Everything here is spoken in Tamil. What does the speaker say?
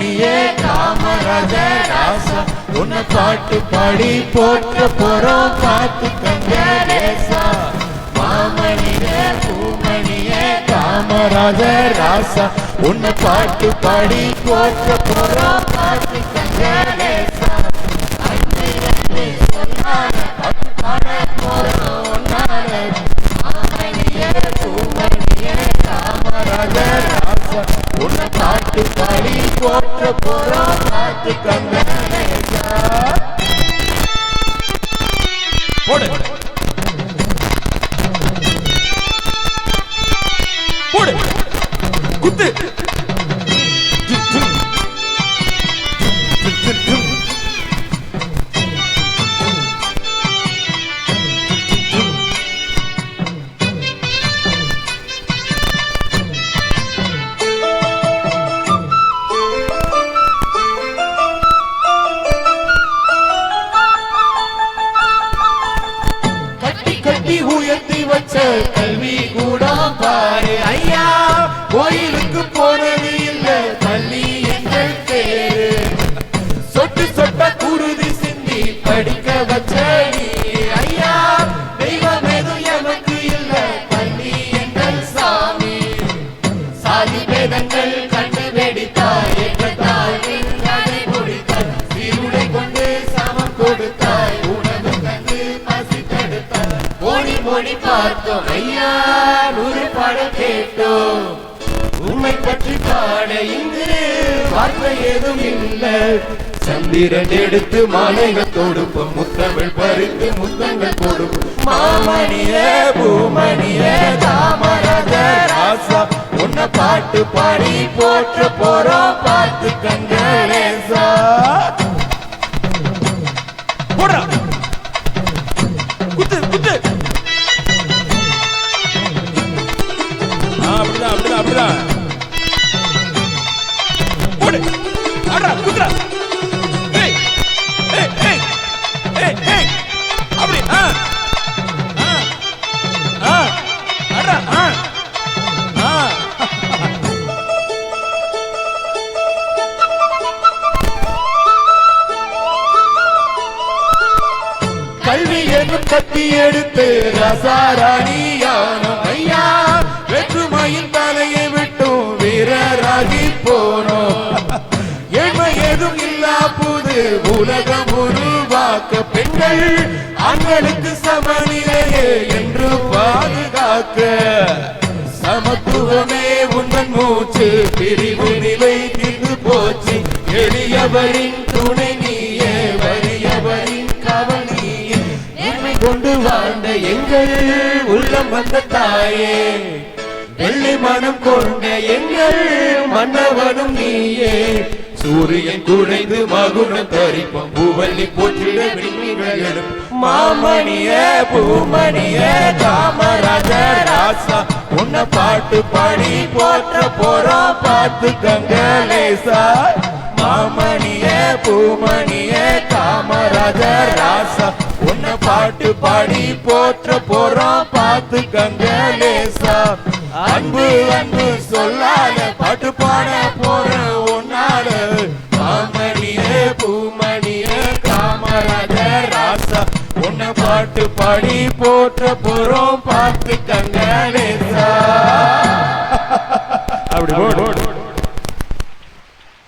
பூமணியே காமராஜர் ராசா உன்னை பாட்டு பாடி போற்ற போறோம் பார்த்துக்கங்க லேசா. மாமணியே பூமணியே காமராஜர் ராசா உன்னை பாட்டு பாடி போற்ற போறோம் பார்த்துக்கங்க லேசா. மாமணியே பூமணியே காமராஜர் ராசா உன்னை பாட்டு பாடி போற்ற போறோம் பார்த்துக்கங்க லேசா. போடு போடு குத்து உயர்த்தி வச்ச கல்வி கூட பாரு ஐயா. கோயிலுக்கு போனது இல்ல பள்ளி எங்கள் பேரு. சொட்டு சொட்ட குருதி சிந்தி படிக்க வச்ச ஐயா. தெய்வம் எதுவும் எமக்கு இல்ல பள்ளி எங்கள் சாமி. சாதி பேதங்கள் கண்டு வெடித்தாய் எங்கத்தாய் அதை முடித்தாய். சீருடை கொண்டு சமம் கொடுத்தாய் உணவு தந்து பசி தடுத்தாய். மொழி மொழி பார்த்தோம் ஐயா நூறு பாடல் கேட்டோம். உண்மை பற்றி பாட இங்கு வார்த்தை ஏதும் இல்லை. சந்திரன் எடுத்து மாலைகள் தொடுப்போம் முத்தமிழ் பறித்து முத்தங்கள் கொடுப்போம். மாமணியே பூமணியே காமராஜர் ராசா உன்னை பாட்டு பாடி போற்ற போறோம் பார்த்துக்கங்க லேசா. குத்து குத்து அப்படிதான் அப்படிதான் அப்படிதான் போடு அடடா குத்துடா. ஏய் ஏய் ஏய் ஏய் ஏய் அப்படி ஆ ஆ ஆ அடடா ஆ ஆ. கல்வி என்னும் கத்தி எடுத்து ரசாராணியானோம் ஐயா. வெற்றுமையின் தலையை விட்டும் வீரராகி போனோம். ஏழ்மை ஏதும் இல்லா புது உலகம் உருவாக்க பெண்கள் ஆண்களுக்கு சமநிலையே என்று பாதுகாக்க. சமத்துவமே உந்தன் மூச்சு பிரிவு நிலை தீர்ந்து போச்சு. எளியவரின் துணை நீயே வலியவரின் கவனியே. என்னை கொண்டு வாழ்ந்த எங்கள் உள்ளம் வந்த தாயே. வெள்ளை மனம் கொண்ட எங்கள் மன்னவனும் நீயே. சூரியன் குழைந்து மகுடம் தரிப்போம் பூவல்லி போற்றிட விண்மீன்கள் எடுப்போம். மாமணியே பூமணியே காமராஜர் ராசா உன்னை பாட்டு பாடி போற்ற போறோம் பார்த்துக்கங்க லேசா. மாமணியே பூமணியே காமராஜர் ராசா உன்னை பாட்டு பாடி போற்ற போறோம் பார்த்துக்கங்க லேசா. அன்பு அன்பு சொல்லாத பாட்டு பாட போற உன்னால. மாமணியே பூமணியே காமராஜர் ராசா உன்னை பாட்டு பாடி போற்ற போறோம் பார்த்துக்கங்க லேசா. அப்படி போடு